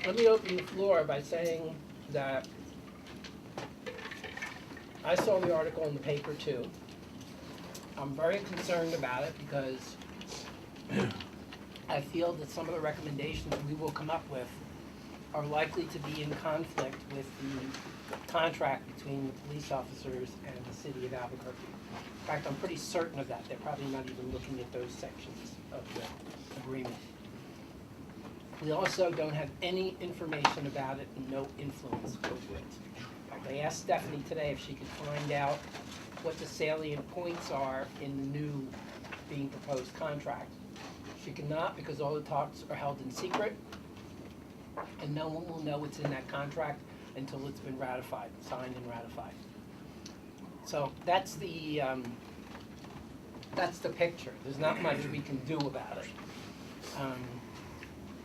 Let me open the floor by saying that I saw the article in the paper too. I'm very concerned about it because I feel that some of the recommendations we will come up with are likely to be in conflict with the contract between the police officers and the city of Albuquerque. In fact, I'm pretty certain of that. They're probably not even looking at those sections of the agreement. We also don't have any information about it and no influence over it. In fact, I asked Stephanie today if she could find out what the salient points are in the new being proposed contract. She cannot, because all the talks are held in secret, and no one will know what's in that contract until it's been ratified, signed and ratified. So that's the picture. There's not much we can do about it.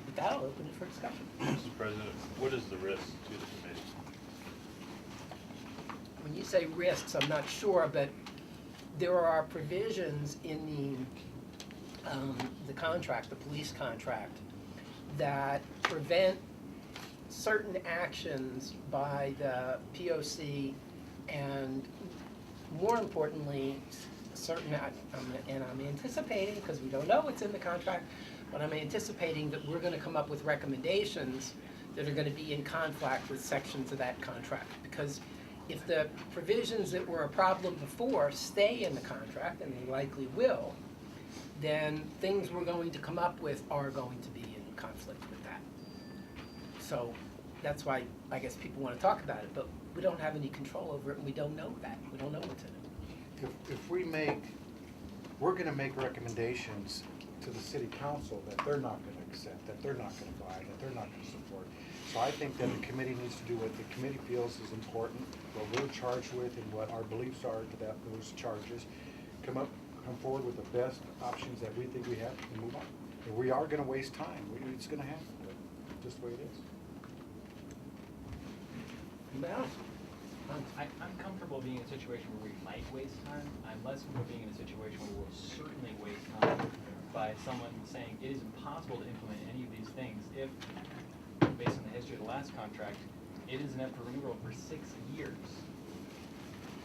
But that'll open it for discussion. Mr. President, what is the risk to the committee? When you say risks, I'm not sure, but there are provisions in the contract, the police contract, that prevent certain actions by the POC and, more importantly, certain, and I'm anticipating, because we don't know what's in the contract, but I'm anticipating that we're going to come up with recommendations that are going to be in conflict with sections of that contract. Because if the provisions that were a problem before stay in the contract, and they likely will, then things we're going to come up with are going to be in conflict with that. So that's why I guess people want to talk about it, but we don't have any control over it, and we don't know that. We don't know what's in it. If we're going to make recommendations to the city council that they're not going to accept, that they're not going to buy, that they're not going to support. So I think that the committee needs to do what the committee feels is important, what we're charged with, and what our beliefs are to those charges. Come forward with the best options that we think we have and move on. If we are going to waste time, it's going to happen, but just the way it is. I'm comfortable being in a situation where we might waste time. I'm less comfortable being in a situation where we'll certainly waste time by someone saying it is impossible to implement any of these things if, based on the history of the last contract, it isn't up for renewal for 6 years.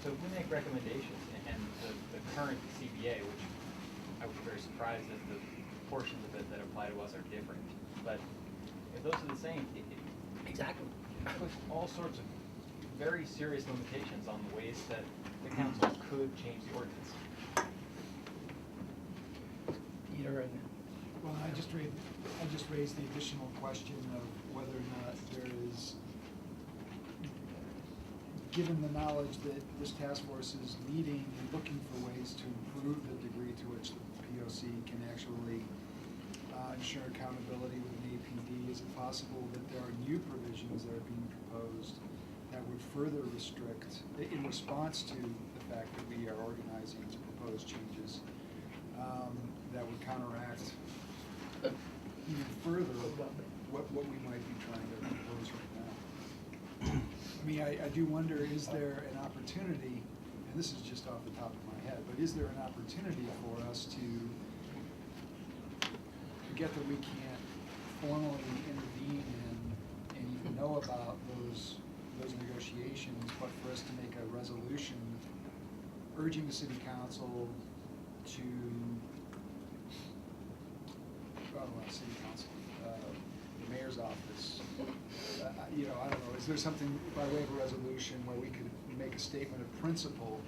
So if we make recommendations, and the current CBA, which I was very surprised that the portions of it that apply to us are different, but if those are the same, Exactly. it puts all sorts of very serious limitations on the ways that the council could change the ordinance. Peter and Well, I just raised the additional question of whether or not there is, given the knowledge that this task force is meeting and looking for ways to improve the degree to which the POC can actually ensure accountability with an APD, is it possible that there are new provisions that are being proposed that would further restrict, in response to the fact that we are organizing to propose changes, that would counteract even further what we might be trying to propose right now? I mean, I do wonder, is there an opportunity, and this is just off the top of my head, but is there an opportunity for us to forget that we can't formally intervene and even know about those negotiations, but for us to make a resolution urging the city council to, city council, the mayor's office, I don't know, is there something by way of a resolution where we could make a statement of principle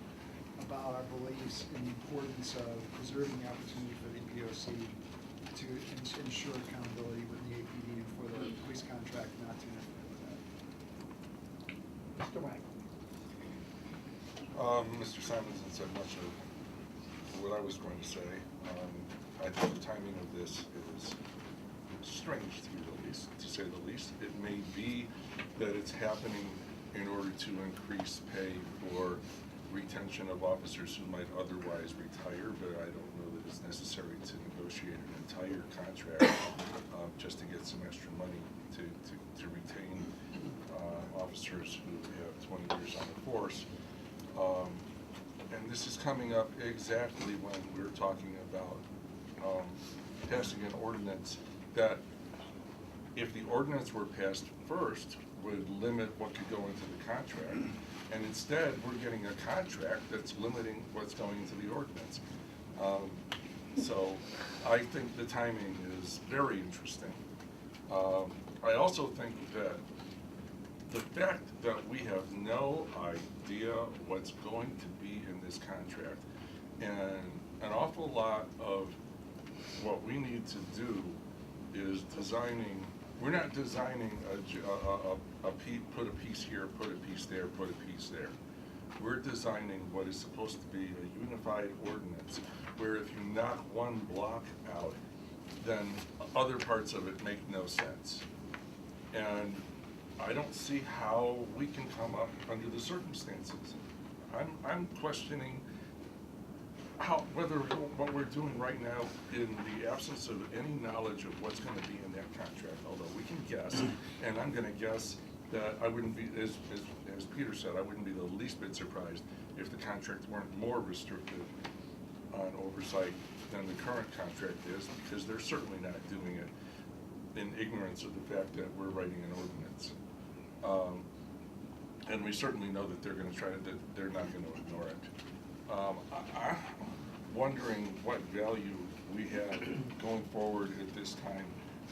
about our beliefs in the importance of preserving the opportunity for the POC to ensure accountability with the APD and for the police contract not to interfere with that? Mr. Wagner. Mr. Simonson said much of what I was going to say. I think the timing of this is strange, to say the least. It may be that it's happening in order to increase pay for retention of officers who might otherwise retire, but I don't know that it's necessary to negotiate an entire contract just to get some extra money to retain officers who have 20 years on the force. And this is coming up exactly when we're talking about passing an ordinance that if the ordinance were passed first, would limit what could go into the contract. And instead, we're getting a contract that's limiting what's going into the ordinance. So I think the timing is very interesting. I also think that the fact that we have no idea what's going to be in this contract, and an awful lot of what we need to do is designing, we're not designing put a piece here, put a piece there, put a piece there. We're designing what is supposed to be a unified ordinance, where if you knock one block out, then other parts of it make no sense. And I don't see how we can come up under the circumstances. I'm questioning whether what we're doing right now, in the absence of any knowledge of what's going to be in that contract, although we can guess, and I'm going to guess that I wouldn't be, as Peter said, I wouldn't be the least bit surprised if the contract weren't more restrictive on oversight than the current contract is, because they're certainly not doing it in ignorance of the fact that we're writing an ordinance. And we certainly know that they're going to try to, that they're not going to ignore it. I'm wondering what value we have going forward at this time,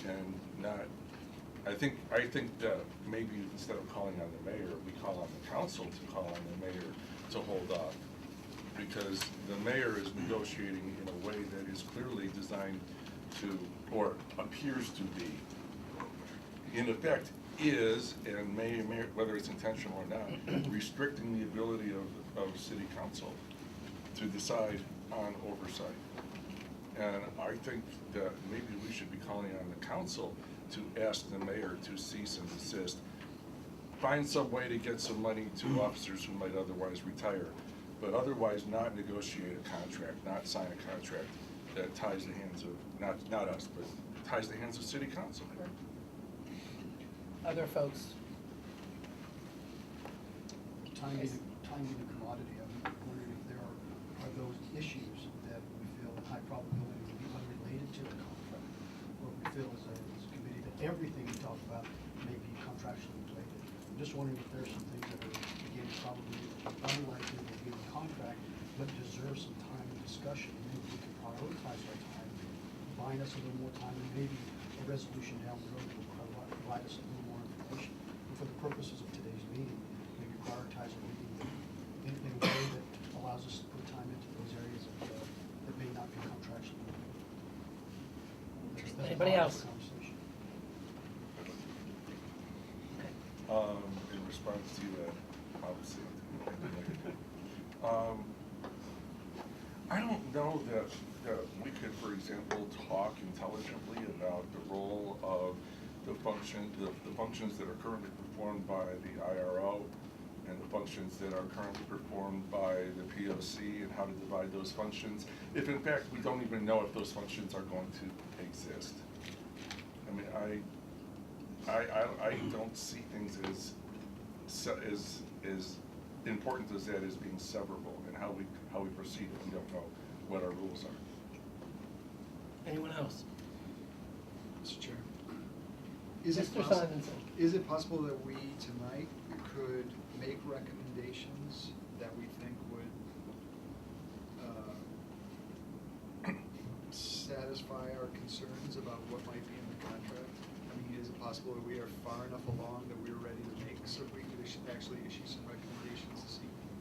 and not. I think that maybe instead of calling on the mayor, we call on the council to call on the mayor to hold off, because the mayor is negotiating in a way that is clearly designed to, or appears to be, in effect, is, and may, whether it's intentional or not, restricting the ability of city council to decide on oversight. And I think that maybe we should be calling on the council to ask the mayor to cease and desist, find some way to get some money to officers who might otherwise retire, but otherwise not negotiate a contract, not sign a contract that ties the hands of, not us, but ties the hands of city council. Other folks? Tying in the commodity, I'm wondering if there are those issues that we feel high probability will be unrelated to the contract, or we feel as a committee that everything we talk about may be contractually related. I'm just wondering if there's some things that are, again, probably unlikely to be in the contract, but deserve some time and discussion. Maybe we can prioritize our time, buying us a little more time, and maybe a resolution down the road will provide us a little more information. And for the purposes of today's meeting, maybe prioritize our meeting in a way that allows us to put time into those areas that may not be contractually related. That's Anybody part of else? the conversation. In response to that, obviously, I don't know that we could, for example, talk intelligently about the role of the functions that are currently performed by the IRO and the functions that are currently performed by the POC, and how to divide those functions, if in fact we don't even know if those functions are going to exist. I mean, I don't see things as important as that as being severable, and how we proceed if we don't know what our rules are. Anyone else? Mr. Chair. Is it Mr. possi- Simonson. Is it possible that we tonight could make recommendations that we think would satisfy our concerns about what might be in the contract? I mean, is it possible that we are far enough along that we're ready to make, so we could actually issue some recommendations this evening?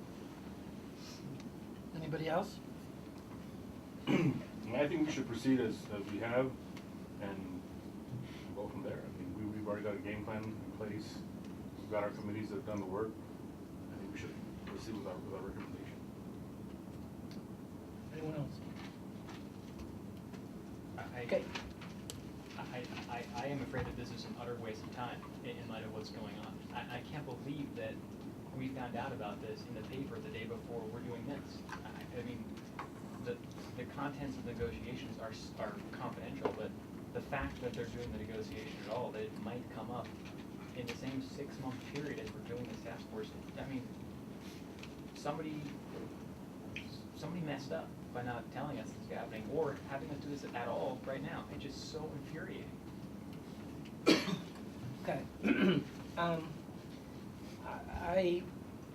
Anybody else? I think we should proceed as we have and go from there. I mean, we've already got a game plan in place. We've got our committees that have done the work. I think we should proceed with our recommendation. Anyone else? Okay. I am afraid that this is an utter waste of time in light of what's going on. I can't believe that we found out about this in the paper the day before we're doing this. I mean, the contents of the negotiations are confidential, but the fact that they're doing the negotiation at all, that it might come up in the same 6-month period as we're doing this task force, I mean, somebody messed up by not telling us this is happening, or having us do this at all right now. It's just so infuriating. I,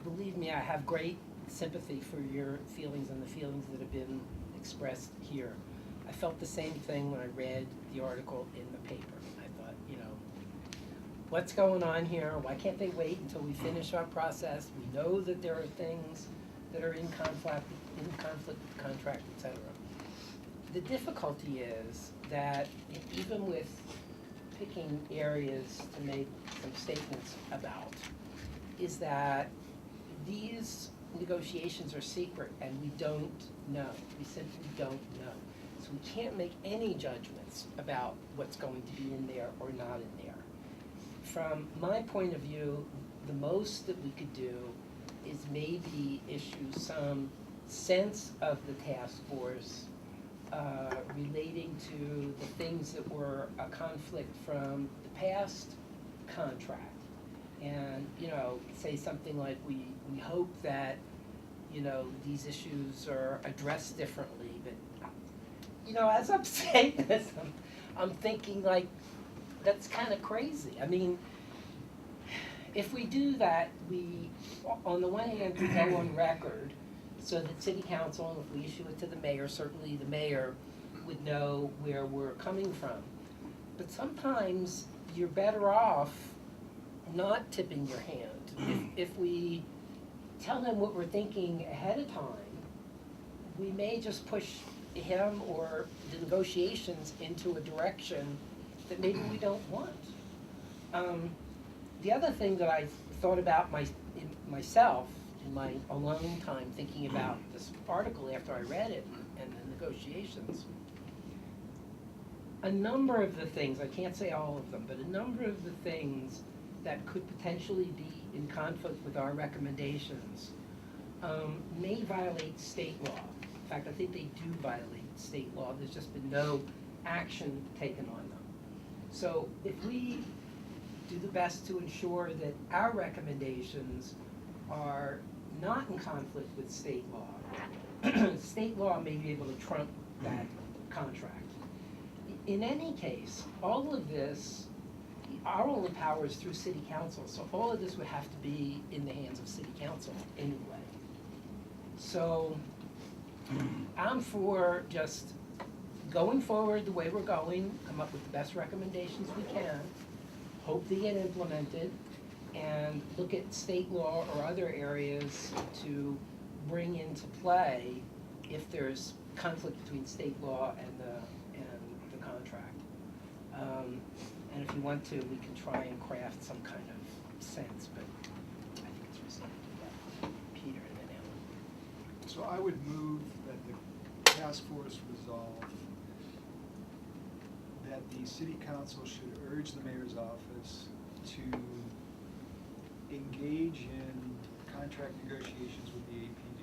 believe me, I have great sympathy for your feelings and the feelings that have been expressed here. I felt the same thing when I read the article in the paper. I thought, you know, what's going on here? Why can't they wait until we finish our process? We know that there are things that are in conflict with the contract, et cetera. The difficulty is that even with picking areas to make some statements about, is that these negotiations are secret and we don't know. We simply don't know. So we can't make any judgments about what's going to be in there or not in there. From my point of view, the most that we could do is maybe issue some sense of the task force relating to the things that were a conflict from the past contract. And, you know, say something like, we hope that, you know, these issues are addressed differently. But, you know, as I'm saying this, I'm thinking like, that's kind of crazy. I mean, if we do that, we, on the one hand, we go on record so that city council, and if we issue it to the mayor, certainly the mayor would know where we're coming from. But sometimes you're better off not tipping your hand. If we tell him what we're thinking ahead of time, we may just push him or the negotiations into a direction that maybe we don't want. The other thing that I thought about myself in my alone time thinking about this article after I read it and the negotiations, a number of the things, I can't say all of them, but a number of the things that could potentially be in conflict with our recommendations may violate state law. In fact, I think they do violate state law. There's just been no action taken on them. So if we do the best to ensure that our recommendations are not in conflict with state law, state law may be able to trump that contract. In any case, all of this, our only power is through city council, so all of this would have to be in the hands of city council anyway. So I'm for just going forward the way we're going, come up with the best recommendations we can, hope they get implemented, and look at state law or other areas to bring into play if there's conflict between state law and the contract. And if you want to, we can try and craft some kind of sense, but I think it's reasonable to do that. Peter and then Ellen. So I would move that the task force resolve that the city council should urge the mayor's office to engage in contract negotiations with the APD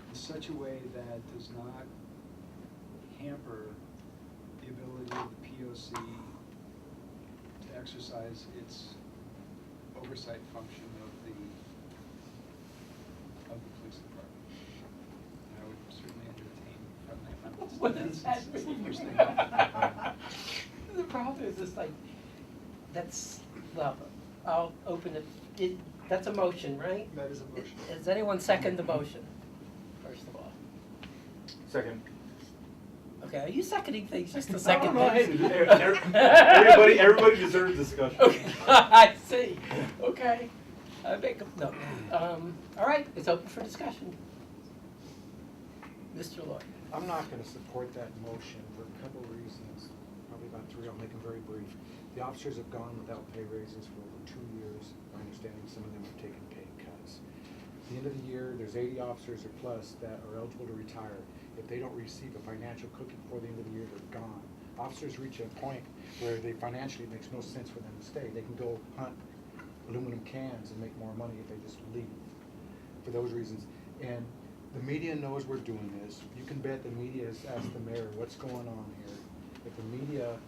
in such a way that does not hamper the ability of the POC to exercise its oversight function of the police department. And I would certainly entertain friendly amendments. What does that That's the mean? first thing. The problem is just like, that's, well, I'll open it, that's a motion, right? That is a motion. Does anyone second the motion, first of all? Second. Okay, are you seconding things just to I second don't know, things? hey, everybody deserves discussion. Okay, I see, okay. I make a, no, all right, it's open for discussion. Mr. Lloyd. I'm not gonna support that motion for a couple of reasons, probably about three, I'll make them very brief. The officers have gone without pay raises for over 2 years. My understanding, some of them have taken pay cuts. At the end of the year, there's 80 officers or plus that are eligible to retire. If they don't receive a financial cookie before the end of the year, they're gone. Officers reach a point where they financially, it makes no sense for them to stay. They can go hunt aluminum cans and make more money if they just leave, for those reasons. And the media knows we're doing this. You can bet the media has asked the mayor, what's going on here? If the media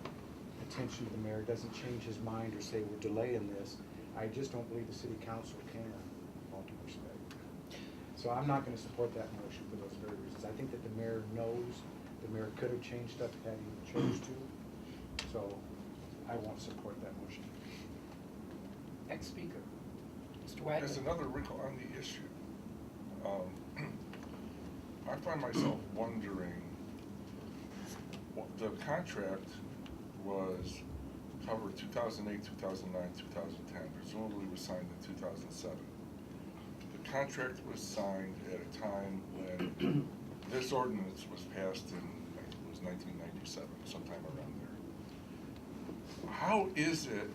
attention to the mayor doesn't change his mind or say we're delaying this, I just don't believe the city council can, all due respect. So I'm not gonna support that motion for those very reasons. I think that the mayor knows, the mayor could have changed stuff had he chose to, so I won't support that motion. next speaker, Mr. Wagner. There's another wrinkle on the issue. I find myself wondering, the contract was covered 2008, 2009, 2010, presumably was signed in 2007. The contract was signed at a time when this ordinance was passed in, I think it was 1997, sometime around there. How is it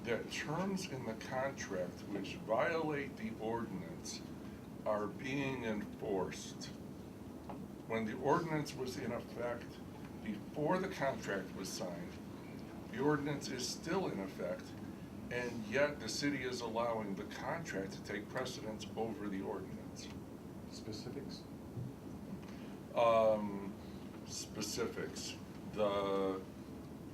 that terms in the contract which violate the ordinance are being enforced when the ordinance was in effect before the contract was signed? The ordinance is still in effect, and yet the city is allowing the contract to take precedence over the ordinance. Specifics? Specifics. The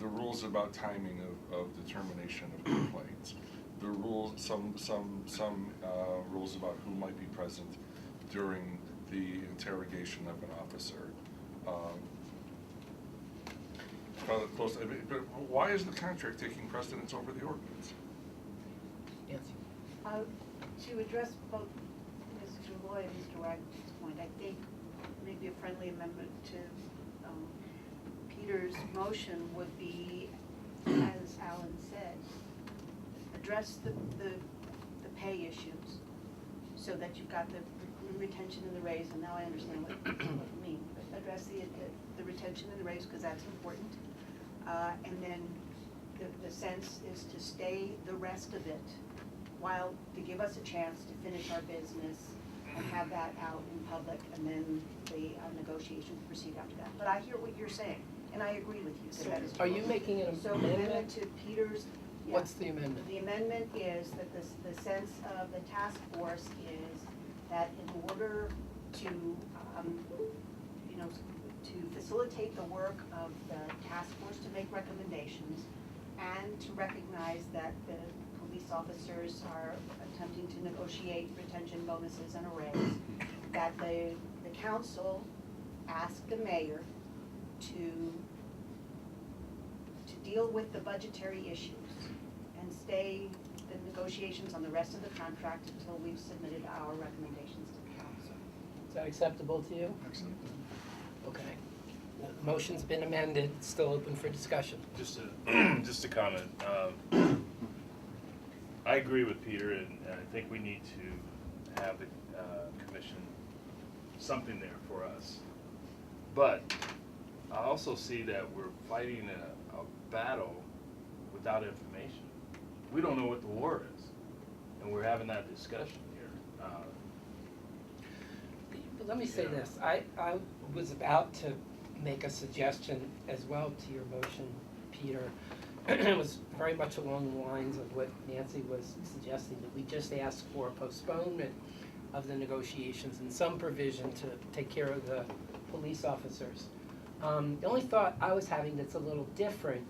rules about timing of determination of complaints. The rules, some rules about who might be present during the interrogation of an officer. Close, but why is the contract taking precedence over the ordinance? Nancy. To address both Mr. Lloyd and Mr. Wagner's point, I think maybe a friendly amendment to Peter's motion would be, as Alan said, address the pay issues so that you've got the retention and the raise, and now I understand what you mean. But address the retention and the raise because that's important. And then the sense is to stay the rest of it while to give us a chance to finish our business and have that out in public, and then the negotiations proceed after that. But I hear what you're saying, and I agree with you. So that is are you making an so the amendment amendment? to Peter's? Yeah. What's the amendment? The amendment is that the sense of the task force is that in order to, to facilitate the work of the task force to make recommendations and to recognize that the police officers are attempting to negotiate retention bonuses and a raise, that the council ask the mayor to deal with the budgetary issues and stay the negotiations on the rest of the contract until we've submitted our recommendations to the council. Is that acceptable to you? Excellent. Okay. The motion's been amended, it's still open for discussion. Just a comment. I agree with Peter, and I think we need to have the commission something there for us. But I also see that we're fighting a battle without information. We don't know what the war is, and we're having that discussion here. But let me say Yeah. this, I was about to make a suggestion as well to your motion, Peter. It was very much along the lines of what Nancy was suggesting, that we just ask for a postponement of the negotiations and some provision to take care of the police officers. The only thought I was having that's a little different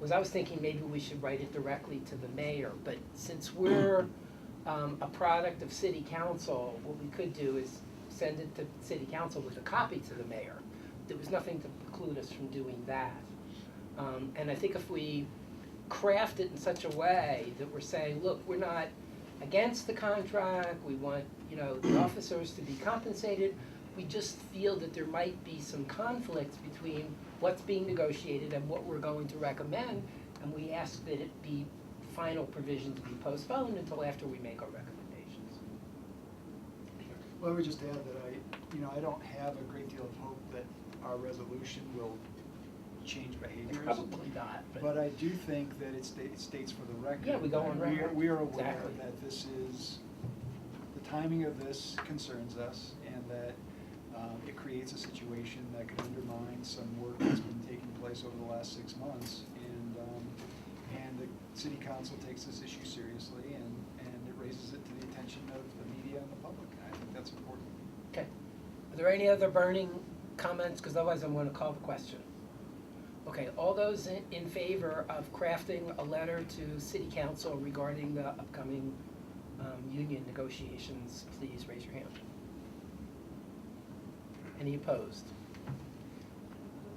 was I was thinking maybe we should write it directly to the mayor, but since we're a product of city council, what we could do is send it to city council with a copy to the mayor. There was nothing to preclude us from doing that. And I think if we craft it in such a way that we're saying, look, we're not against the contract, we want, the officers to be compensated, we just feel that there might be some conflicts between what's being negotiated and what we're going to recommend, and we ask that it be final provisions be postponed until after we make our recommendations. Well, I would just add that I don't have a great deal of hope that our resolution will change behaviors. Probably not, But I do think that it states for the record. Yeah, we go on that record. We are aware Exactly. that this is, the timing of this concerns us, and that it creates a situation that could undermine some work that's been taking place over the last 6 months. And the city council takes this issue seriously, and it raises it to the attention of the media and the public. And I think that's important. Okay. Are there any other burning comments? Because otherwise I'm going to call the question. Okay, all those in favor of crafting a letter to city council regarding the upcoming union negotiations, please raise your hand. Any opposed?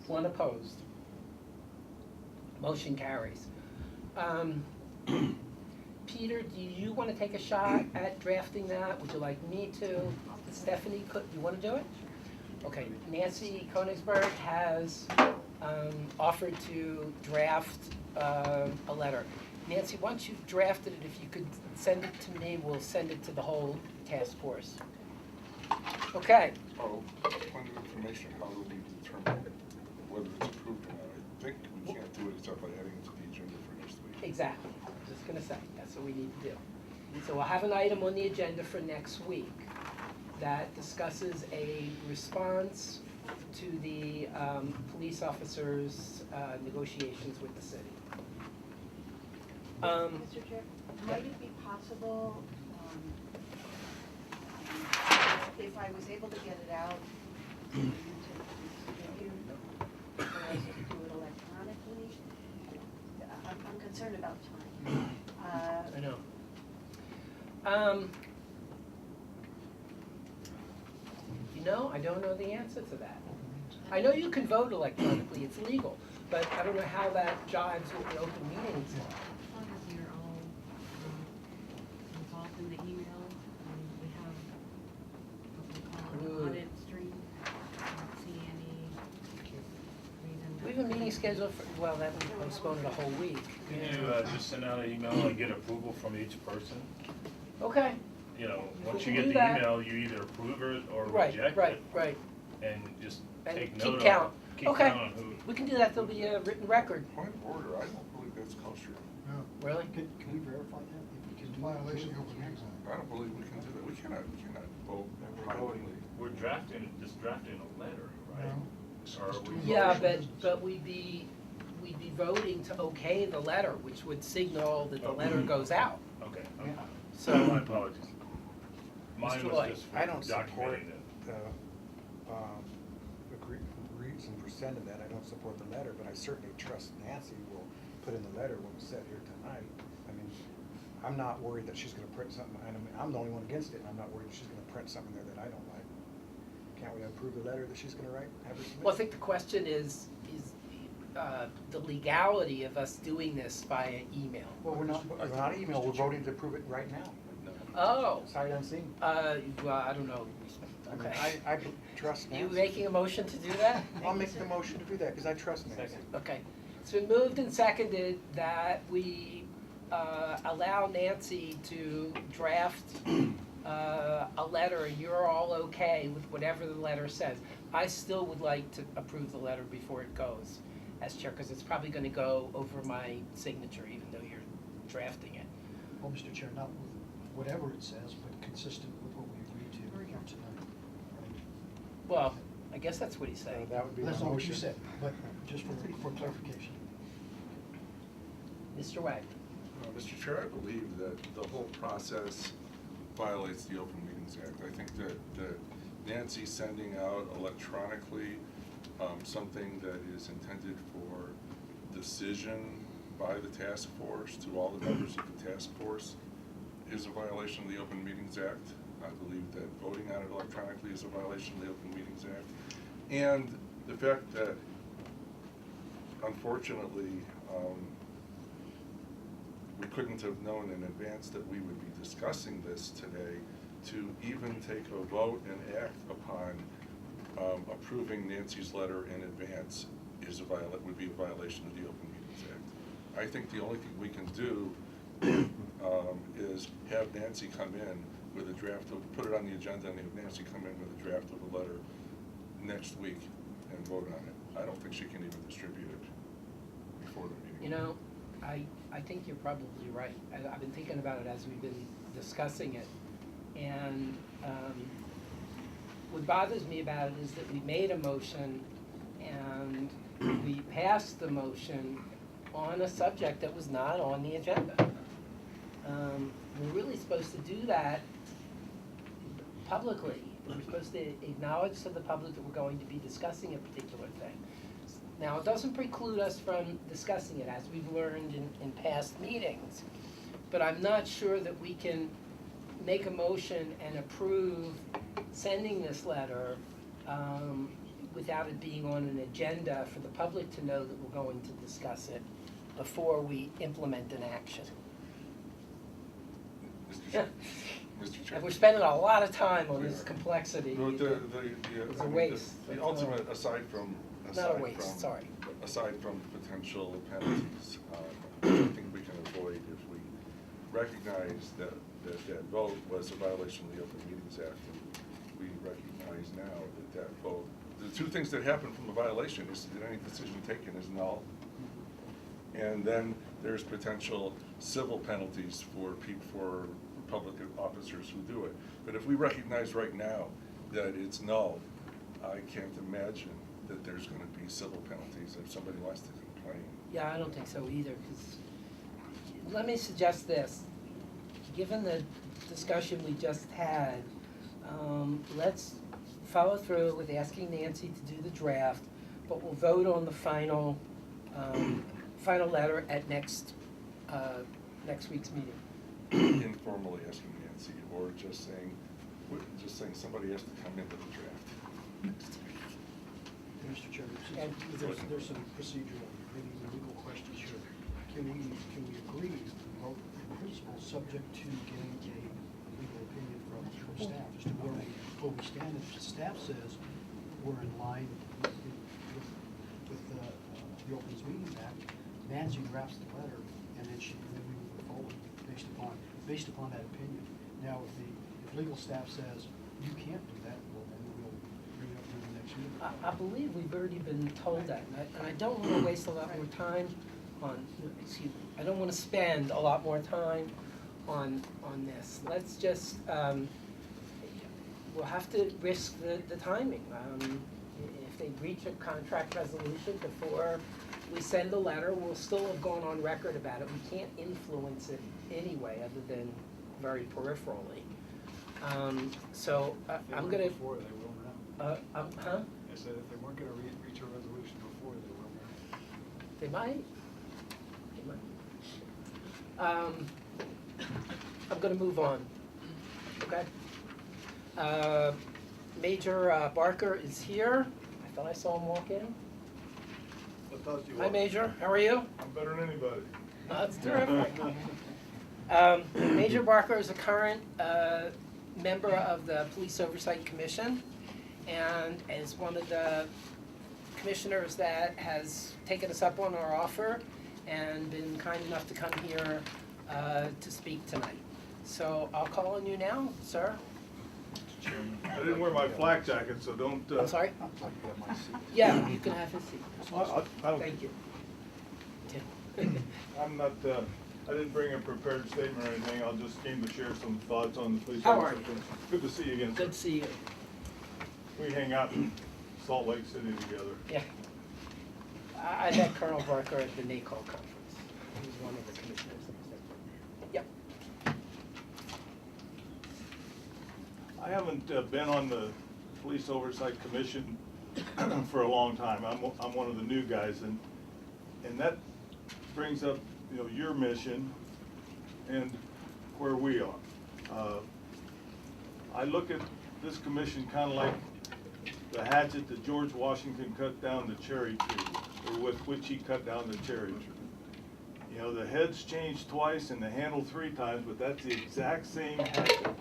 One opposed. Motion carries. Peter, do you want to take a shot at drafting that? Would you like me to? Stephanie, you want to do it? Okay, Nancy Konigsberg has offered to draft a letter. Nancy, once you've drafted it, if you could send it to me, we'll send it to the whole task force. Okay. Oh, point of information, how do we determine whether it's approved or not? I think we can't do it except by adding it to the agenda for next week. Exactly. I was just going to say, that's what we need to do. So we'll have an item on the agenda for next week that discusses a response to the police officers' negotiations with the city. Mr. Chair, might it be possible, if I was able to get it out to you for us to do it electronically? I'm concerned about time. I know. I don't know the answer to that. I know you can vote electronically, it's legal, but I don't know how that jives with the open meetings law. As long as you're all involved in the email, we have what we call an audit stream. I don't see any reason. We have a meeting scheduled for, well, that will postpone it a whole week. Can you just send out an email and get approval from each person? Okay. You know, If once we you can get do the that. email, you either approve it or Right, reject right, it. right. And just And take keep note count. of, keep Okay. count on who. We can do that, there'll be a written record. Point of order, I don't believe that's kosher. Really? Can we verify that? If we can Violation of open meetings act. I don't believe we can do that. We cannot vote privately. We're just drafting a letter, right? Or are we Yeah, voting? but we'd be voting to okay the letter, which would signal that the letter goes out. Okay, Yeah. so my apologies. Mine Mr. was Lloyd. just for I don't support documenting it. the reason for sending that. I don't support the letter, but I certainly trust Nancy will put in the letter what was said here tonight. I mean, I'm not worried that she's gonna print something, and I'm the only one against it, and I'm not worried that she's gonna print something there that I don't like. Can't we approve the letter that she's gonna write, have her submit? Well, I think the question is the legality of us doing this via email. Well, we're not email, we're voting to approve it right now, Oh, sight unseen. well, I don't know. I mean, Okay. I can trust You Nancy. making a motion to do that? I'll make the motion to do that, because I trust Nancy. Second. Okay. It's been moved and seconded that we allow Nancy to draft a letter, and you're all okay with whatever the letter says. I still would like to approve the letter before it goes as chair, because it's probably going to go over my signature, even though you're drafting it. Well, Mr. Chair, not with whatever it says, but consistent with what we agreed to here tonight. Well, I guess that's what he's So saying. that would be my That's not what you motion. said, but just for clarification. Mr. Wagner. Mr. Chair, I believe that the whole process violates the Open Meetings Act. I think that Nancy sending out electronically something that is intended for decision by the task force to all the members of the task force is a violation of the Open Meetings Act. I believe that voting on it electronically is a violation of the Open Meetings Act. And the fact that, unfortunately, we couldn't have known in advance that we would be discussing this today to even take a vote and act upon approving Nancy's letter in advance would be a violation of the Open Meetings Act. I think the only thing we can do is have Nancy come in with a draft put it on the agenda and have Nancy come in with a draft of a letter next week and vote on it. I don't think she can even distribute it before the meeting. You know, I think you're probably right. I've been thinking about it as we've been discussing it. And what bothers me about it is that we made a motion and we passed the motion on a subject that was not on the agenda. We're really supposed to do that publicly. We're supposed to acknowledge to the public that we're going to be discussing a particular thing. Now, it doesn't preclude us from discussing it, as we've learned in past meetings, but I'm not sure that we can make a motion and approve sending this letter without it being on an agenda for the public to know that we're going to discuss it before we implement an action. Mr. And Chairman. we're spending a lot of time on this Yeah. complexity. No, It's a I mean, waste. the ultimate, aside from. Not a waste, sorry. Aside from potential penalties, I think we can avoid if we recognize that vote was a violation of the Open Meetings Act. And we recognize now that vote, the two things that happen from a violation is that any decision taken is null. And then there's potential civil penalties for public officers who do it. But if we recognize right now that it's null, I can't imagine that there's gonna be civil penalties if somebody wants to complain. Yeah, I don't think so either, because, let me suggest this. Given the discussion we just had, let's follow through with asking Nancy to do the draft, but we'll vote on the final letter at next week's meeting. Informally asking Nancy, or just saying somebody has to come in with a draft next week. Mr. Chairman, And- since there's some procedural, maybe legal questions here. Can we agree, vote in principle, subject to getting a legal opinion from staff as to where we stand? If staff says we're in line with the Open Meetings Act, Nancy drafts the letter, and then we move forward based upon that opinion. Now, if legal staff says you can't do that, well, then we'll bring it up in the next meeting. I believe we've already been told that, and I don't want to waste a lot more time I don't want to spend a lot more time on this. Let's just, we'll have to risk the timing. If they reach a contract resolution before we send the letter, we'll still have gone on record about it. We can't influence it anyway, other than very peripherally. So I'm gonna. Before they will now. Huh? I said if they weren't gonna reach a resolution before, they will now. They might. I'm gonna move on, okay? Major Barker is here. I thought I saw him walk in. Hi, Major, how are you? I'm better than anybody. That's terrific. Major Barker is a current member of the Police Oversight Commission and is one of the commissioners that has taken us up on our offer and been kind enough to come here to speak tonight. So I'll call on you now, sir. I didn't wear my flak jacket, so don't. I'm sorry? Yeah, you can have his seat. Thank you. I'm not, I didn't bring a prepared statement or anything. I'll just came to share some thoughts on the police. How are officer. you? Good to see you again. Good to see you. We hang out in Salt Lake City together. Yeah. I met Colonel Barker at the NACO conference. He was one of the commissioners. Yep. I haven't been on the Police Oversight Commission for a long time. I'm one of the new guys, and that brings up, you know, your mission and where we are. I look at this commission kind of like the hatchet that George Washington cut down the cherry tree, or with which he cut down the cherry tree. You know, the head's changed twice and the handle 3 times, but that's the exact same hatchet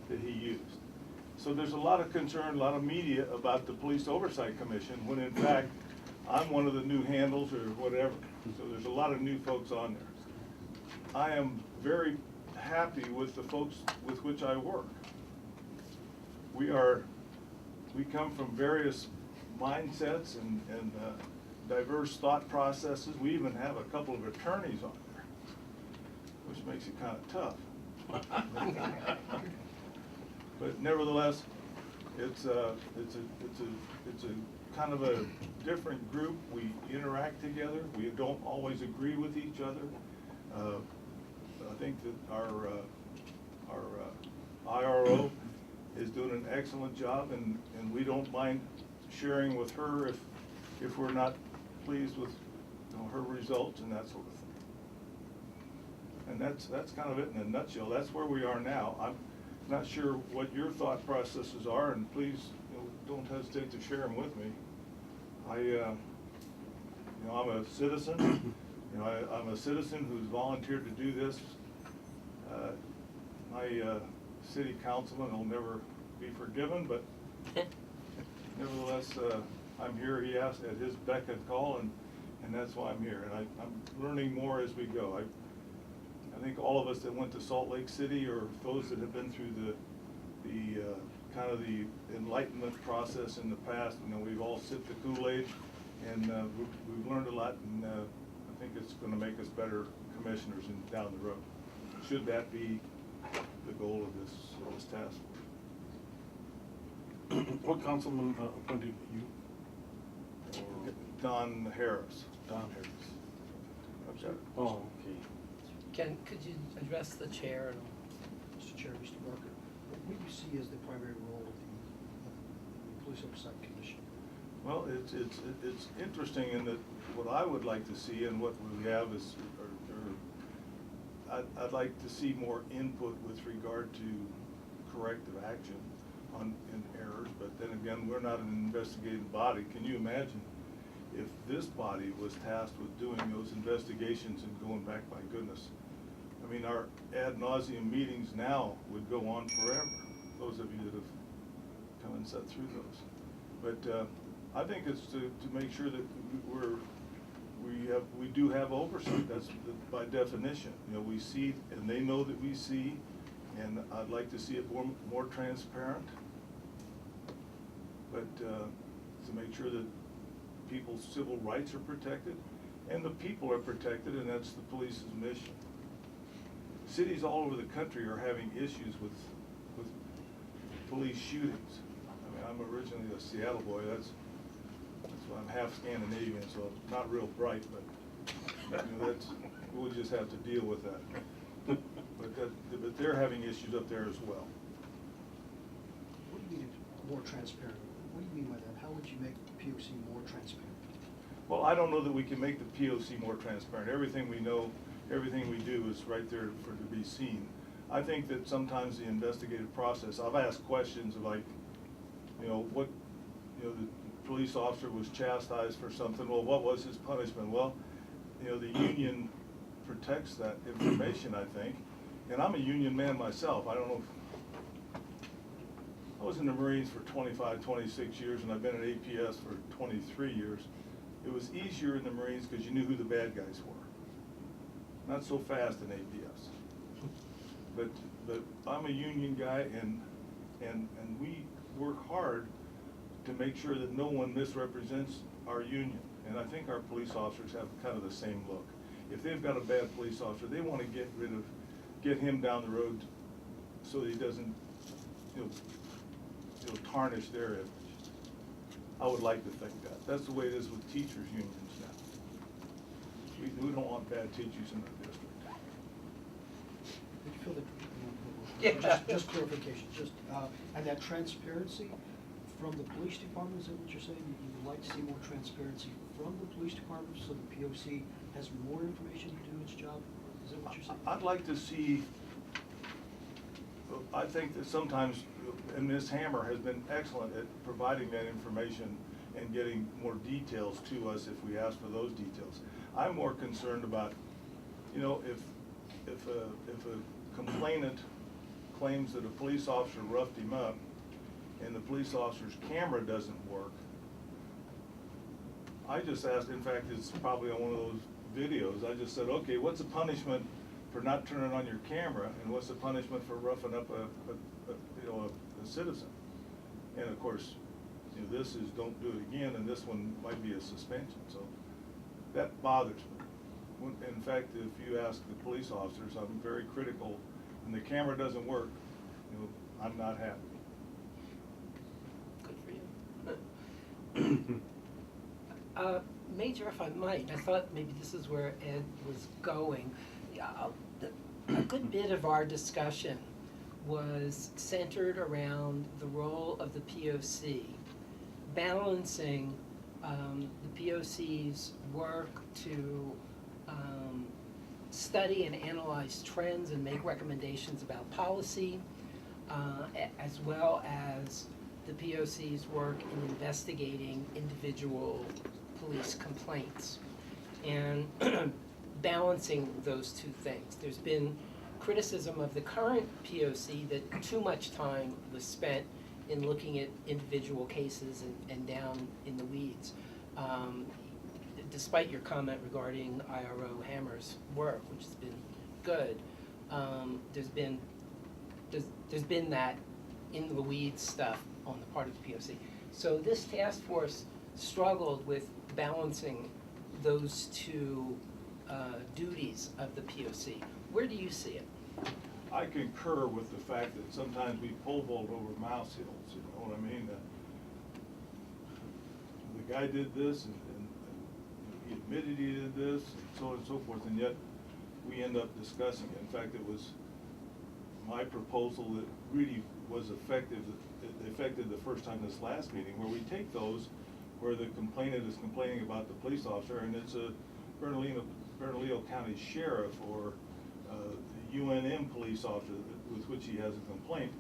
that he used. So there's a lot of concern, a lot of media about the Police Oversight Commission, when in fact, I'm one of the new handles or whatever. So there's a lot of new folks on there. I am very happy with the folks with which I work. We come from various mindsets and diverse thought processes. We even have a couple of attorneys on there, which makes it kind of tough. But nevertheless, it's a kind of a different group. We interact together. We don't always agree with each other. I think that our IRO is doing an excellent job, and we don't mind sharing with her if we're not pleased with, you know, her results and that sort of thing. And that's kind of it in a nutshell. That's where we are now. I'm not sure what your thought processes are, and please, you know, don't hesitate to share them with me. You know, I'm a citizen. You know, I'm a citizen who's volunteered to do this my city councilman will never be forgiven, but nevertheless, I'm here, he asked at his beck and call, and that's why I'm here. And I'm learning more as we go. I think all of us that went to Salt Lake City, or those that have been through the kind of the enlightenment process in the past, you know, we've all sipped the Kool-Aid, and we've learned a lot, and I think it's gonna make us better commissioners down the road. Should that be the goal of this task force. What councilman appointed you? Or Don Harris. Don Harris? Okay. Oh, okay. Could you address the chair? Mr. Chair, Mr. Barker, what do you see as the primary role of the Police Oversight Commission? Well, it's interesting in that what I would like to see and what we have is, I'd like to see more input with regard to corrective action in errors, but then again, we're not an investigative body. Can you imagine if this body was tasked with doing those investigations and going back, my goodness? I mean, our ad nauseum meetings now would go on forever, those of you that have come and sat through those. But I think it's to make sure that we do have oversight. That's by definition. You know, we see, and they know that we see, and I'd like to see it more transparent. But to make sure that people's civil rights are protected, and the people are protected, and that's the police's mission. Cities all over the country are having issues with police shootings. I mean, I'm originally a Seattle boy. That's why I'm half Scandinavian, so I'm not real bright, but you know, we'll just have to deal with that. But they're having issues up there as well. What do you mean more transparent? What do you mean by that? How would you make the POC more transparent? Well, I don't know that we can make the POC more transparent. Everything we know, everything we do is right there to be seen. I think that sometimes the investigative process, I've asked questions of like, you know, the police officer was chastised for something. Well, what was his punishment? Well, you know, the union protects that information, I think. And I'm a union man myself. I don't know if, I was in the Marines for 25, 26 years, and I've been at APS for 23 years. It was easier in the Marines because you knew who the bad guys were. Not so fast in APS. But I'm a union guy, and we work hard to make sure that no one misrepresents our union. And I think our police officers have kind of the same look. If they've got a bad police officer, they want to get him down the road so that he doesn't, you know, tarnish their image. I would like to think that. That's the way it is with teachers' unions now. We don't want bad teachers in our district. Did you feel that? Yeah. Just clarification, and that transparency from the police department, is that what you're saying? You would like to see more transparency from the police department so the POC has more information to do its job? Is that what you're saying? I'd like to see, I think that sometimes, and Ms. Hammer has been excellent at providing that information and getting more details to us if we ask for those details. I'm more concerned about, you know, if a complainant claims that a police officer roughed him up and the police officer's camera doesn't work, I just asked, in fact, it's probably on one of those videos, I just said, okay, what's the punishment for not turning on your camera, and what's the punishment for roughing up a citizen? And of course, you know, this is don't do it again, and this one might be a suspension, so that bothers me. In fact, if you ask the police officers, I'm very critical. When the camera doesn't work, you know, I'm not happy. Good for you. Major, if I might, I thought maybe this is where Ed was going. A good bit of our discussion was centered around the role of the POC, balancing the POC's work to study and analyze trends and make recommendations about policy, as well as the POC's work in investigating individual police complaints and balancing those two things. There's been criticism of the current POC that too much time was spent in looking at individual cases and down in the weeds. Despite your comment regarding IRO Hammer's work, which has been good, there's been that in the weeds stuff on the part of the POC. So this task force struggled with balancing those two duties of the POC. Where do you see it? I concur with the fact that sometimes we pole vault over mouse hills, you know what I mean? The guy did this and he admitted he did this and so on and so forth, and yet we end up discussing it. In fact, it was my proposal that really was effective the first time this last meeting, where we take those where the complainant is complaining about the police officer and it's a Bernalillo County Sheriff or the UNM police officer with which he has a complaint,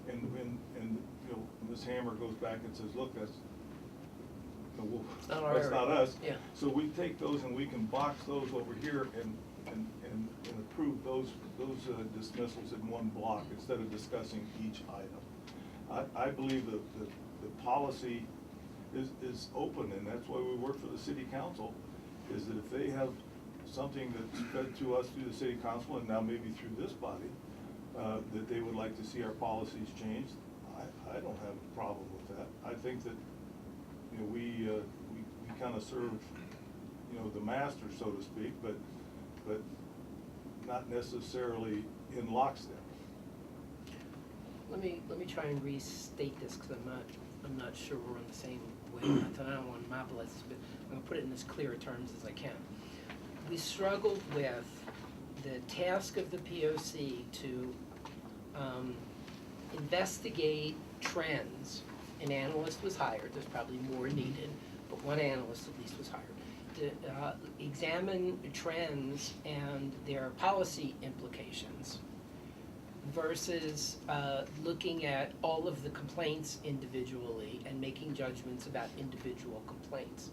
and you know, Ms. Hammer goes back and says, look, that's not us. Yeah. So we take those and we can box those over here and approve those dismissals in one block instead of discussing each item. I believe that the policy is open, and that's why we work for the city council, is that if they have something that's fed to us through the city council and now maybe through this body, that they would like to see our policies changed, I don't have a problem with that. I think that, you know, we kind of serve, you know, the master, so to speak, but not necessarily in lockstep. Let me try and restate this, because I'm not sure we're on the same wavelength, and I don't want to monopolize this, but I'm going to put it in as clear terms as I can. We struggled with the task of the POC to investigate trends. An analyst was hired, there's probably more needed, but one analyst at least was hired, to examine trends and their policy implications versus looking at all of the complaints individually and making judgments about individual complaints.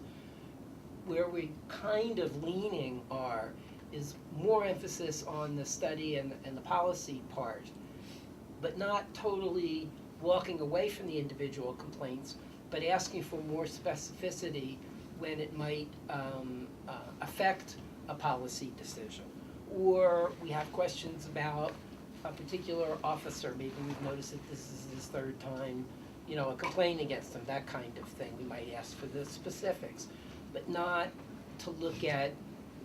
Where we kind of leaning is more emphasis on the study and the policy part, but not totally walking away from the individual complaints, but asking for more specificity when it might affect a policy decision. Or we have questions about a particular officer, maybe we've noticed that this is his third time, you know, a complaint against him, that kind of thing. We might ask for the specifics, but not to look at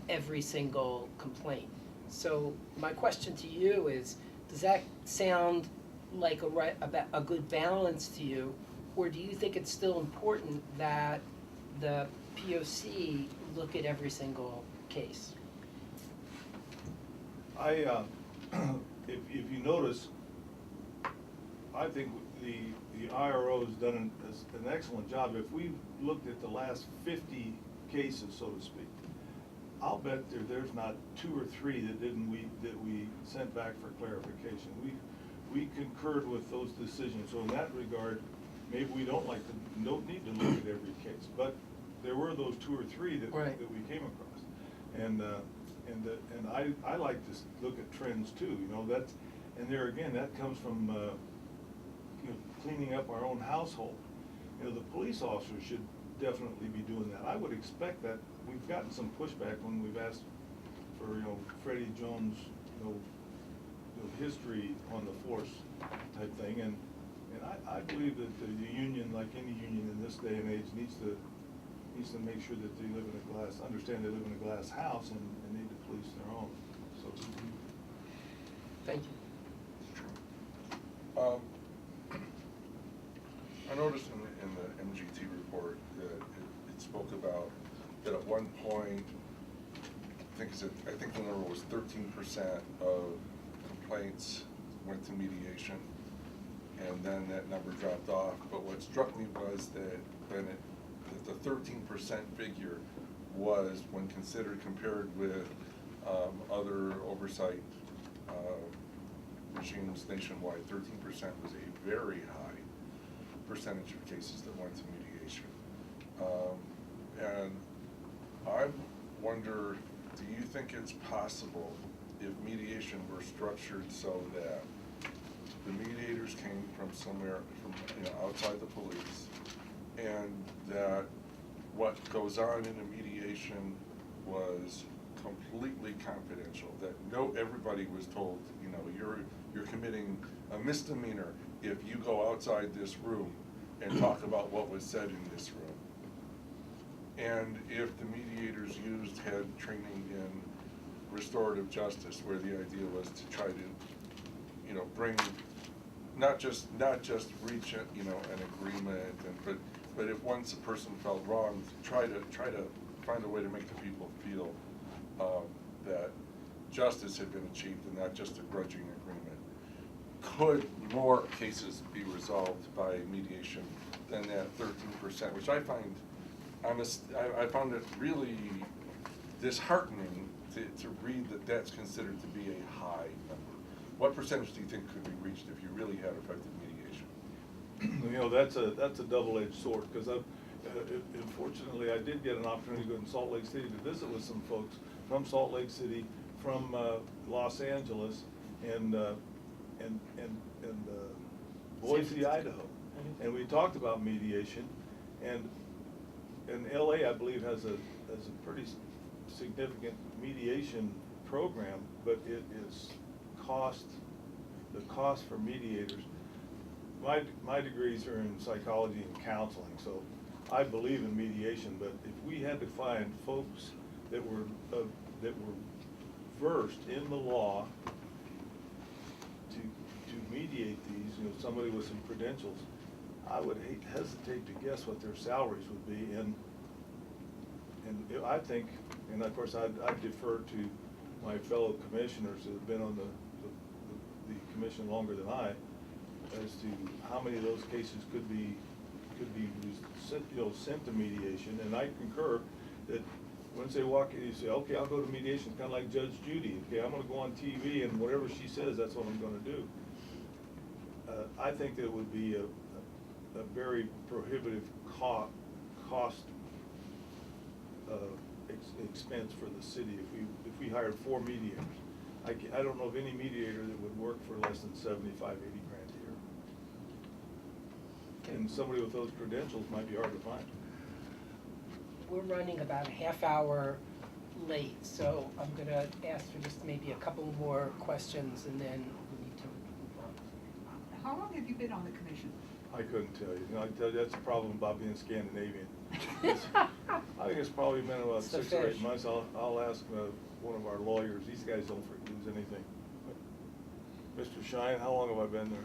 every single complaint. So my question to you is, does that sound like a good balance to you, or do you think it's still important that the POC look at every single case? If you notice, I think the IRO has done an excellent job. If we looked at the last 50 cases, so to speak, I'll bet there's not 2 or 3 that we sent back for clarification. We concurred with those decisions. So in that regard, maybe we don't need to look at every case, but there were those 2 or 3 that we came across, and I like to look at trends too. You know, and there again, that comes from you know, cleaning up our own household. You know, the police officers should definitely be doing that. I would expect that. We've gotten some pushback when we've asked for, you know, Freddie Jones, you know, history on the force type thing, and I believe that the union, like any union in this day and age, needs to make sure that they understand they live in a glass house and need to police their own. So. Thank you. I noticed in the MGT report that it spoke about that at one point, I think the number was 13% of complaints went to mediation, and then that number dropped off. But what struck me was that the 13% figure was, when compared with other oversight regimes nationwide, 13% was a very high percentage of cases that went to mediation. And I wonder, do you think it's possible if mediation were structured so that the mediators came from somewhere, from, outside the police, and that what goes on in a mediation was completely confidential, that everybody was told, you're committing a misdemeanor if you go outside this room and talk about what was said in this room. And if the mediators had training in restorative justice, where the idea was to try to, bring, not just reach, an agreement, but if once a person felt wrong, try to find a way to make the people feel that justice had been achieved and not just a grudging agreement. Could more cases be resolved by mediation than that 13%, which I find, I found it really disheartening to read that that's considered to be a high number. What percentage do you think could be reached if you really had effective mediation? That's a double-edged sword, because unfortunately, I did get an opportunity to go in Salt Lake City to visit with some folks from Salt Lake City, from Los Angeles, and Boise, Idaho, and we talked about mediation, and LA, I believe, has a pretty significant mediation program, but it is the cost for mediators. My degrees are in psychology and counseling, so I believe in mediation, but if we had to find folks that were versed in the law to mediate these, somebody with some credentials, I would hesitate to guess what their salaries would be, and I think, and of course I defer to my fellow commissioners that have been on the commission longer than I, as to how many of those cases could be sent to mediation. And I concur that once they walk in, you say, okay, I'll go to mediation, kind of like Judge Judy. Okay, I'm going to go on TV, and whatever she says, that's what I'm going to do. I think that it would be a very prohibitive cost expense for the city if we hired 4 mediators. I don't know of any mediator that would work for less than 75, 80 grand a year. And somebody with those credentials might be hard to find. We're running about a half hour late, so I'm gonna ask for just maybe a couple more questions and then we need to move on. How long have you been on the commission? I couldn't tell you. I tell you, that's the problem about being Scandinavian. I think it's probably been about It's the 6 or 8 fish. months. I'll ask one of our lawyers. These guys don't lose anything. Mr. Shine, how long have I been there?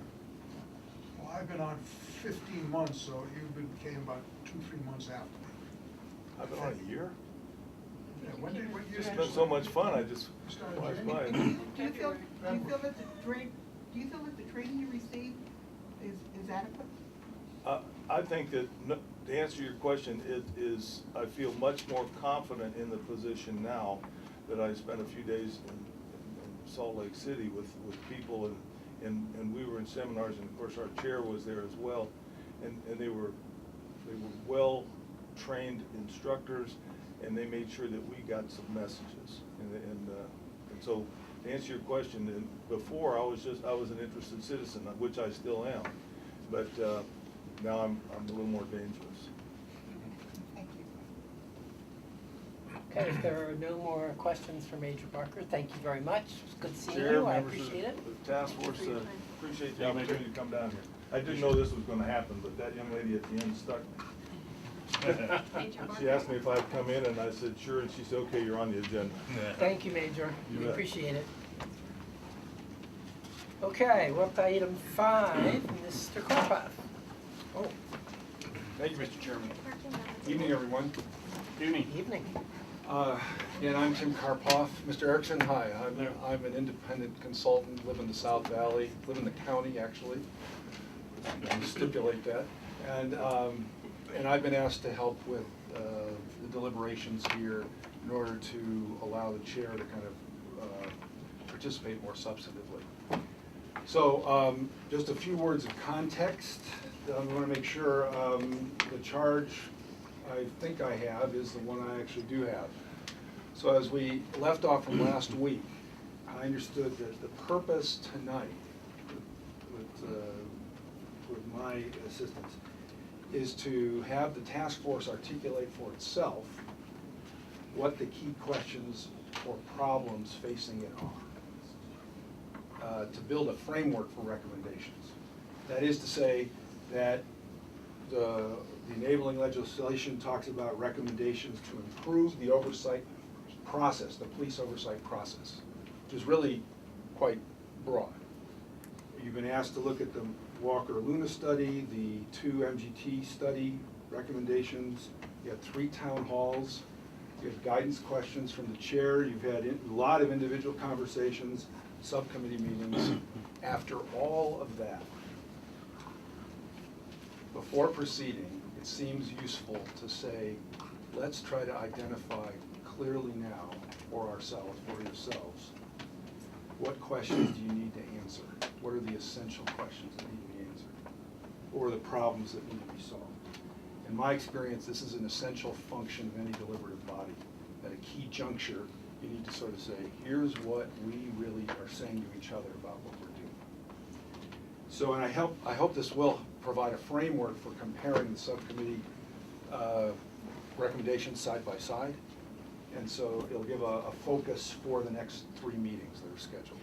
Well, I've been on 15 months, so you became about 2-3 months after me. I've been on a year? Yeah, what year It's did been you so start? much fun, I just Started flies in by. Do you feel that the training you received is adequate? I think that, to answer your question, it is, I feel much more confident in the position now that I spent a few days in Salt Lake City with people, and we were in seminars, and of course our chair was there as well, and they were well-trained instructors, and they made sure that we got some messages, and so to answer your question, before I was an interested citizen, which I still am, but now I'm a little more dangerous. Thank you. Okay, if there are no more questions for Major Barker, thank you very much. It's good seeing Chair, you, I members of appreciate it. the task force, appreciate the opportunity to come down here. I didn't know this was gonna happen, but that young lady at the end stuck me. She asked me if I'd come in, and I said, sure, and she said, okay, you're on the agenda. Thank you, Major, You we bet. appreciate it. Okay, we're up to item 5, Mr. Karpoff. Oh, thank you, Mr. Chairman. Evening, everyone. Evening. And I'm Tim Karpoff. Mr. Erickson, hi. I'm an independent consultant, live in the South Valley, live in the county, actually. I'll stipulate that. And I've been asked to help with the deliberations here in order to allow the chair to kind of participate more substantively. So just a few words of context. I want to make sure the charge I think I have is the one I actually do have. So as we left off from last week, I understood that the purpose tonight, with my assistance, is to have the task force articulate for itself what the key questions or problems facing it are, to build a framework for recommendations. That is to say that the enabling legislation talks about recommendations to improve the oversight process, the police oversight process, which is really quite broad. You've been asked to look at the Walker-Luna study, the 2 MGT study recommendations. You had 3 town halls. You had guidance questions from the chair. You've had a lot of individual conversations, subcommittee meetings. After all of that, before proceeding, it seems useful to say, let's try to identify clearly now for ourselves, for yourselves, what questions do you need to answer? What are the essential questions that need to be answered? Or the problems that need to be solved? In my experience, this is an essential function of any deliberative body. At a key juncture, you need to sort of say, here's what we really are saying to each other about what we're doing. So, and I hope this will provide a framework for comparing the subcommittee recommendations side by side. And so it'll give a focus for the next 3 meetings that are scheduled,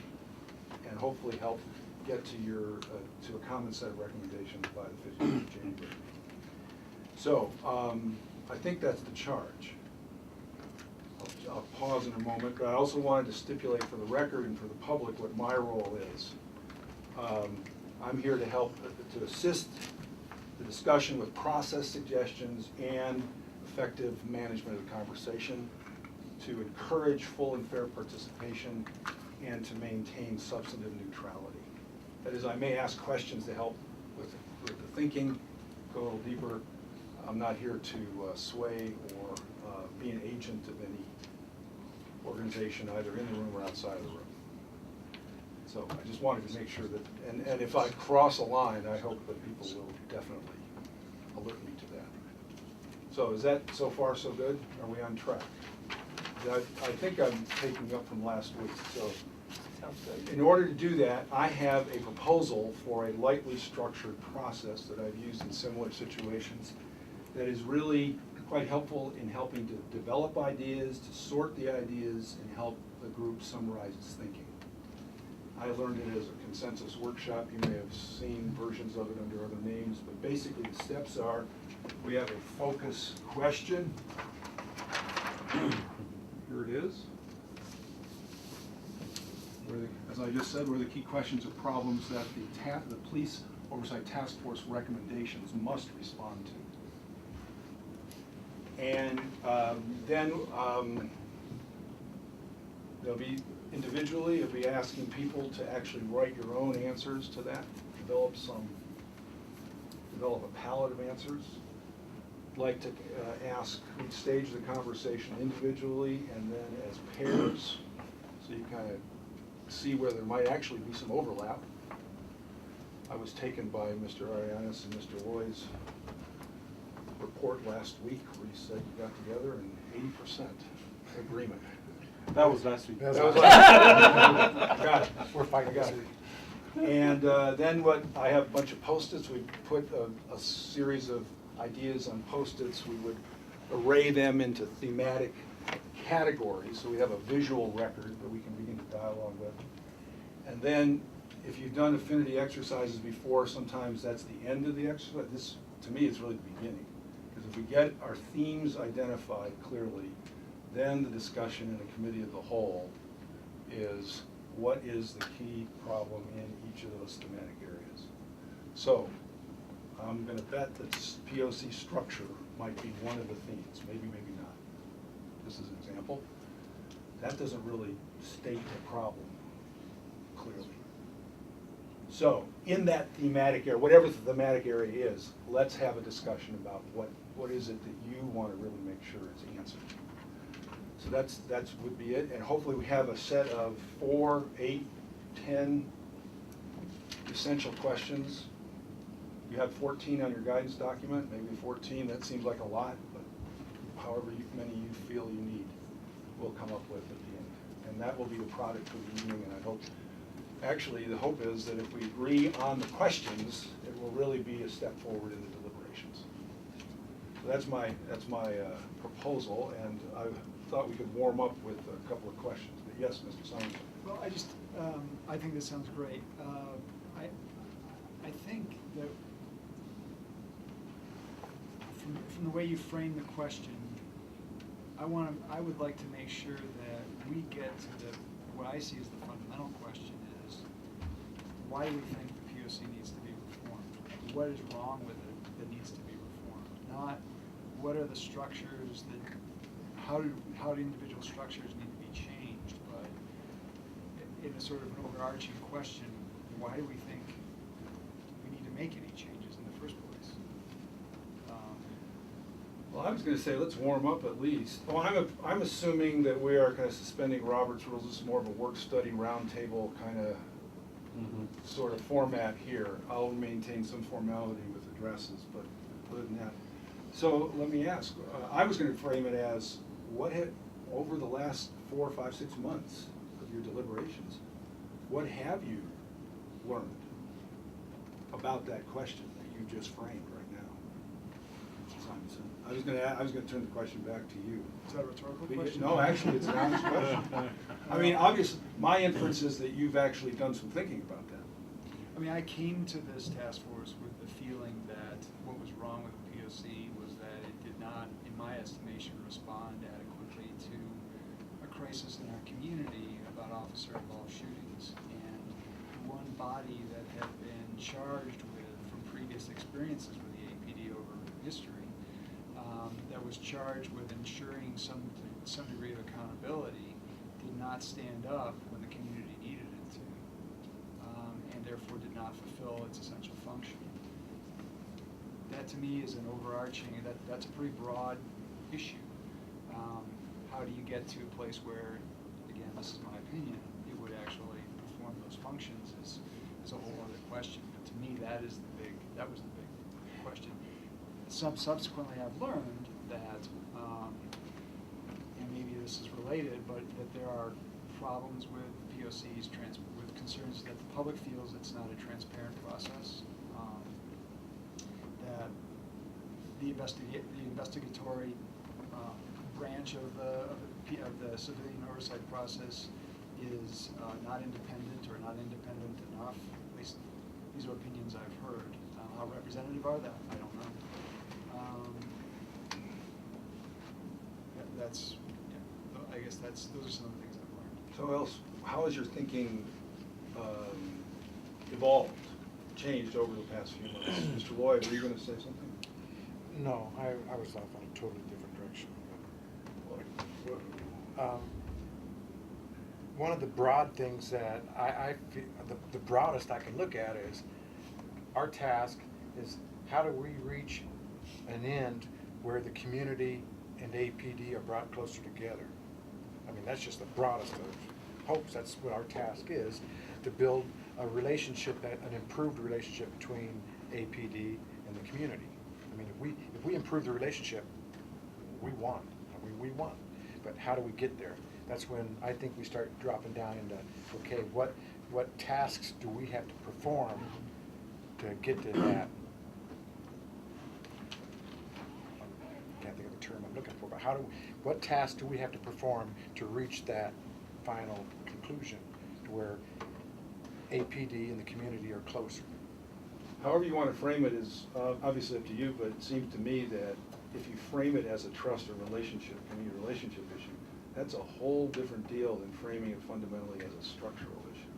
and hopefully help get to your to a common set of recommendations by the 15th of January. So I think that's the charge. I'll pause in a moment, but I also wanted to stipulate for the record and for the public what my role is. I'm here to help to assist the discussion with process suggestions and effective management of the conversation, to encourage full and fair participation, and to maintain substantive neutrality. That is, I may ask questions to help with the thinking, go a little deeper. I'm not here to sway or be an agent of any organization, either in the room or outside of the room. So I just wanted to make sure that, and if I cross a line, I hope that people will definitely alert me to that. So is that so far so good? Are we on track? I think I'm taking up from last week. So Sounds good. in order to do that, I have a proposal for a lightly structured process that I've used in similar situations that is really quite helpful in helping to develop ideas, to sort the ideas, and help the group summarize its thinking. I learned it as a consensus workshop. You may have seen versions of it under other names, but basically the steps are, we have a focus question. Here it is. As I just said, where the key questions or problems that the Police Oversight Task Force recommendations must respond to. And then there'll be individually, you'll be asking people to actually write your own answers to that, develop a palette of answers. Like to ask, we'd stage the conversation individually and then as pairs, so you kind of see where there might actually be some overlap. I was taken by Mr. Arianis and Mr. Loy's report last week where he said you got together and 80% agreement. That was last week. That was last week. Got it. We're fighting Got it. And then what, I have a bunch of Post-its. We put a series of ideas on Post-its. We would array them into thematic categories, so we have a visual record that we can begin to dialogue with. And then, if you've done affinity exercises before, sometimes that's the end of the exercise. This, to me, is really the beginning. Because if we get our themes identified clearly, then the discussion in the committee of the whole is what is the key problem in each of those thematic areas. So, I'm going to bet that POC structure might be one of the themes, maybe, maybe not. This is an example. That doesn't really state the problem clearly. So, in that thematic area, whatever the thematic area is, let's have a discussion about what is it that you want to really make sure is answered. So that's would be it, and hopefully we have a set of 4, 8, 10 essential questions. You have 14 on your guidance document, maybe 14, that seems like a lot, but however many you feel you need, we'll come up with at the end. And and that will be the product of the evening, and I hope, actually, the hope is that if we agree on the questions, it will really be a step forward in the deliberations. So that's my proposal, and I thought we could warm up with a couple of questions, but yes, Mr. Simon. Well, I think this sounds great. I think that from the way you frame the question, I would like to make sure that we get to what I see as the fundamental question is, why do we think the POC needs to be reformed? What is wrong with it that needs to be reformed? Not what are the structures how do individual structures need to be changed, but in a sort of an overarching question, why do we think we need to make any changes in the first place? Well, I was going to say, let's warm up at least. Well, I'm assuming that we are kind of suspending Robert's rules. This is more of a work-study roundtable kind of sort of format here. I'll maintain some formality with addresses, but other than that. So let me ask, I was going to frame it as, what had, over the last 4, 5, 6 months of your deliberations, what have you learned about that question that you just framed right now? Simonson. I was going to turn the question back to you. Is that a rhetorical question? No, actually, it's an honest question. I mean, obviously, my inference is that you've actually done some thinking about that. I mean, I came to this task force with the feeling that what was wrong with the POC was that it did not, in my estimation, respond adequately to a crisis in our community about officer-involved shootings. And one body that had been charged with, from previous experiences with the APD over history, that was charged with ensuring some degree of accountability, did not stand up when the community needed it to, and therefore did not fulfill its essential function. That to me is an overarching, that's a pretty broad issue. How do you get to a place where, again, this is my opinion, it would actually perform those functions is a whole other question. But to me, that was the big question. Subsequently, I've learned that, and maybe this is related, but that there are problems with POCs, with concerns that the public feels it's not a transparent process, that the investigatory branch of the civilian oversight process is not independent or not independent enough. At least these are opinions I've heard. How representative are that? I don't know. I guess those are some of the things I've learned. So how has your thinking evolved, changed over the past few months? Mr. Lloyd, were you going to say something? No, I was off on a totally different direction. One of the broad things that I feel, the broadest I can look at is, our task is how do we reach an end where the community and APD are brought closer together. I mean, that's just the broadest of hopes. That's what our task is, to build a relationship, an improved relationship between APD and the community. I mean, if we improve the relationship, we won. We won. But how do we get there? That's when I think we start dropping down into, okay, what tasks do we have to perform to get to that? I can't think of the term I'm looking for, but what tasks do we have to perform to reach that final conclusion, to where APD and the community are closer? However you want to frame it is obviously up to you, but it seems to me that if you frame it as a trust or relationship, community relationship issue, that's a whole different deal than framing it fundamentally as a structural issue.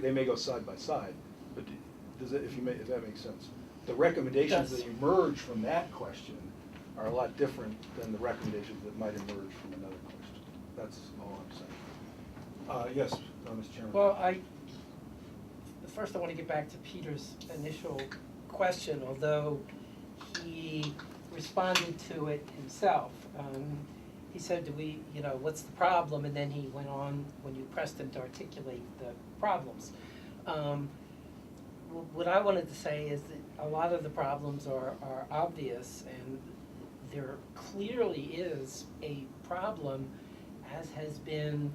They may go side by side, but if that makes sense. The recommendations that emerge from that question are a lot different than the recommendations that might emerge from another question. That's all I'm saying. Yes, Mr. Chairman. Well, first I want to get back to Peter's initial question, although he responded to it himself. He said, what's the problem? And then he went on, when you pressed him to articulate the problems. What I wanted to say is that a lot of the problems are obvious, and there clearly is a problem, as has been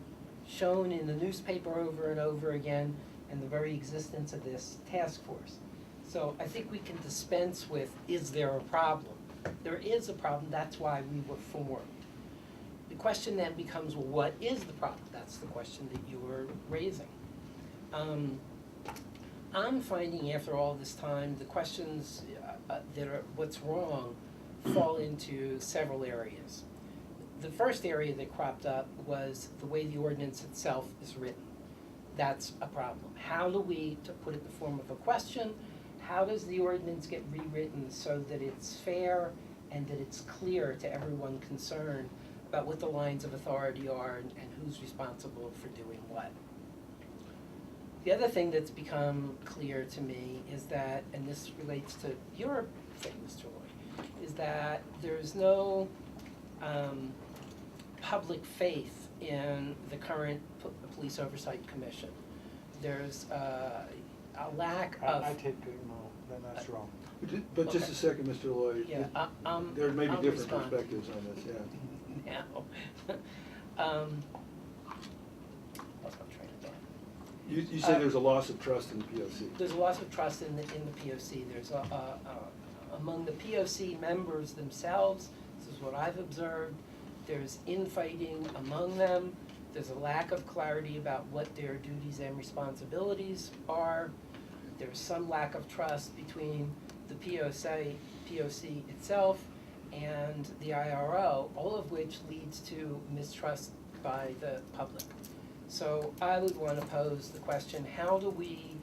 shown in the newspaper over and over again, and the very existence of this task force. So I think we can dispense with, is there a problem? There is a problem, that's why we were formed. The question then becomes, well, what is the problem? That's the question that you were raising. I'm finding after all this time, the questions that are what's wrong fall into several areas. The first area that cropped up was the way the ordinance itself is written. That's a problem. How do we, to put it in the form of a question, how does the ordinance get rewritten so that it's fair and that it's clear to everyone concerned about what the lines of authority are and who's responsible for doing what? The other thing that's become clear to me is that, and this relates to your thing, Mr. Lloyd, is that there's no public faith in the current Police Oversight Commission. There's a lack of... I take, no, that's wrong. But just Okay. a second, Mr. Lloyd. Yeah, There may be I'll different respond. perspectives on this, yeah. Now. Lost my train of thought. You say there's a loss of trust in the POC. There's a loss of trust in the POC. There's among the POC members themselves, this is what I've observed, there's infighting among them. There's a lack of clarity about what their duties and responsibilities are. There's some lack of trust between the POC itself and the IRO, all of which leads to mistrust by the public. So I would want to pose the question, how do we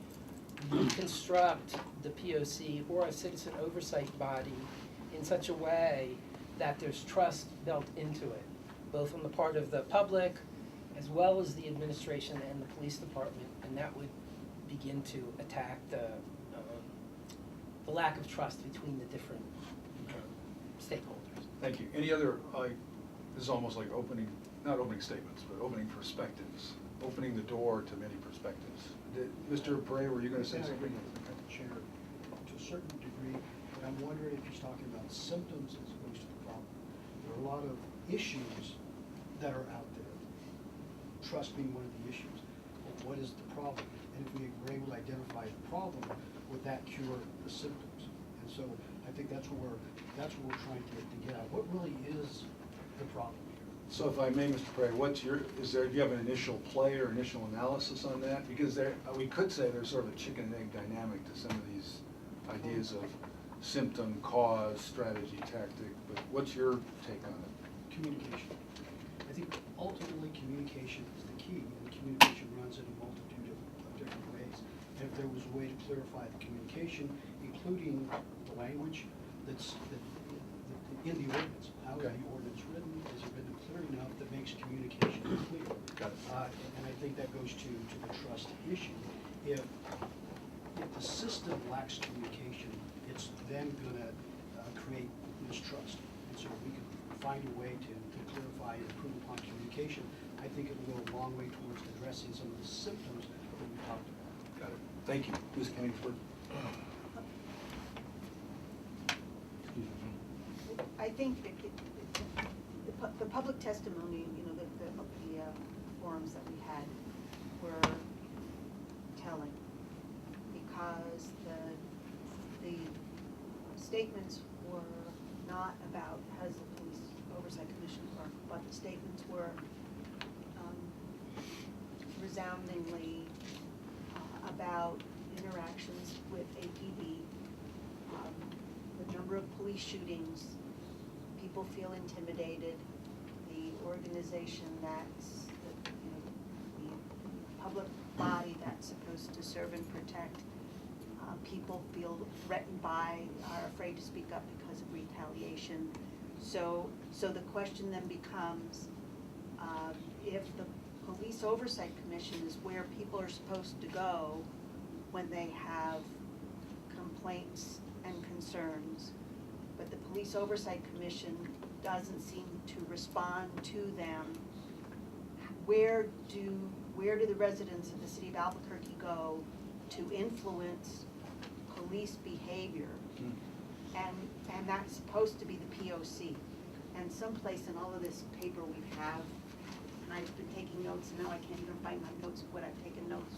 reconstruct the POC or a citizen oversight body in such a way that there's trust built into it, both on the part of the public as well as the administration and the police department, and that would begin to attack the lack of trust between the different stakeholders. Thank you. Any other, this is almost like opening, not opening statements, but opening perspectives, opening the door to many perspectives. Mr. Bray, were you going to say something? Chair, to a certain degree, but I'm wondering if he's talking about symptoms as opposed to the problem. There are a lot of issues that are out there, trust being one of the issues. But what is the problem? And if we were able to identify the problem, would that cure the symptoms? And so I think that's what we're trying to get at. What really is the problem here? So if I may, Mr. Bray, do you have an initial play or initial analysis on that? Because we could say there's sort of a chicken and egg dynamic to some of these ideas of symptom, cause, strategy, tactic, but what's your take on it? Communication. I think ultimately communication is the key, and communication runs in a multitude of different ways. And if there was a way to clarify the communication, including the language that's in the ordinance, how is the ordinance written, is it written clear enough that makes communication clear? Got it. And I think that goes to the trust issue. If the system lacks communication, it's then gonna create mistrust. And so if we can find a way to clarify and improve upon communication, I think it will go a long way towards addressing some of the symptoms that we talked about. Got it. Thank you. Ms. Kingsford. I think that the public testimony, the forums that we had were telling, because the statements were not about has the Police Oversight Commission work, but the statements were resoundingly about interactions with APD, the number of police shootings, people feel intimidated, the organization that's, the public body that's supposed to serve and protect, people feel threatened by, are afraid to speak up because of retaliation. So the question then becomes, if the Police Oversight Commission is where people are supposed to go when they have complaints and concerns, but the Police Oversight Commission doesn't seem to respond to them, where do the residents of the city of Albuquerque go to influence police behavior? And that's supposed to be the POC. And someplace in all of this paper we have and I've been taking notes, and now I can't even find my notes of what I've taken notes.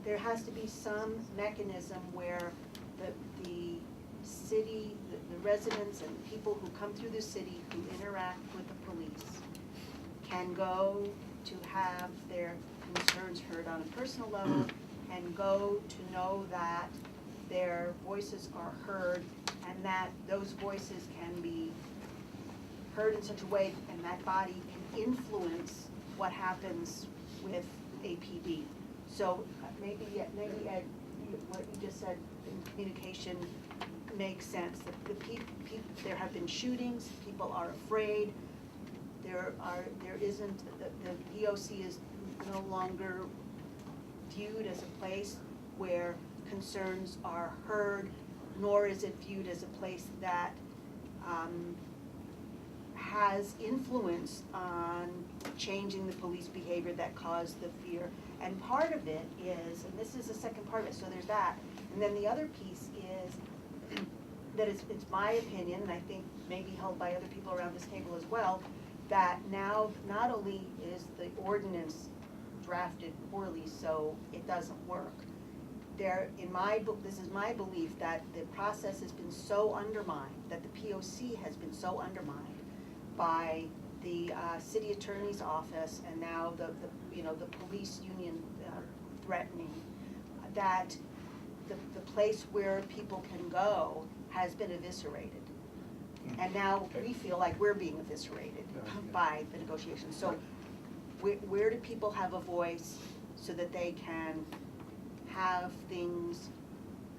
There has to be some mechanism where the city, the residents and people who come through the city who interact with the police can go to have their concerns heard on a personal level, and go to know that their voices are heard, and that those voices can be heard in such a way, and that body can influence what happens with APD. So maybe Ed, what you just said in communication makes sense. There have been shootings, people are afraid, there isn't, the POC is no longer viewed as a place where concerns are heard, nor is it viewed as a place that has influence on changing the police behavior that caused the fear. And part of it is, and this is the second part of it, so there's that. And then the other piece is that it's my opinion, and I think maybe held by other people around this table as well, that now not only is the ordinance drafted poorly so it doesn't work, this is my belief that the process has been so undermined, that the POC has been so undermined by the city attorney's office and now the police union threatening, that the place where people can go has been eviscerated. And now we feel like we're being eviscerated by the negotiations. So where do people have a voice so that they can have things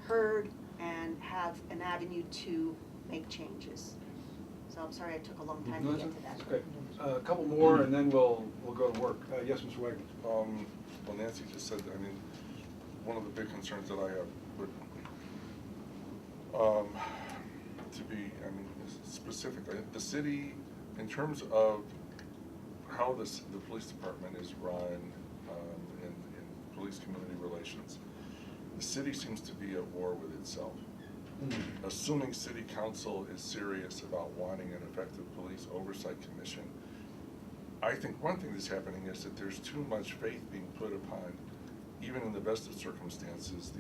heard and have an avenue to make changes? So I'm sorry I took a long time to get to that. Okay, a couple more and then we'll go to work. Yes, Mr. Wagner. Well, Nancy just said, I mean, one of the big concerns that I have would, to be, I mean, specific, the city, in terms of how the police department is run, in police community relations, the city seems to be at war with itself. Assuming city council is serious about wanting an effective police oversight commission, I think one thing that's happening is that there's too much faith being put upon, even in the best of circumstances,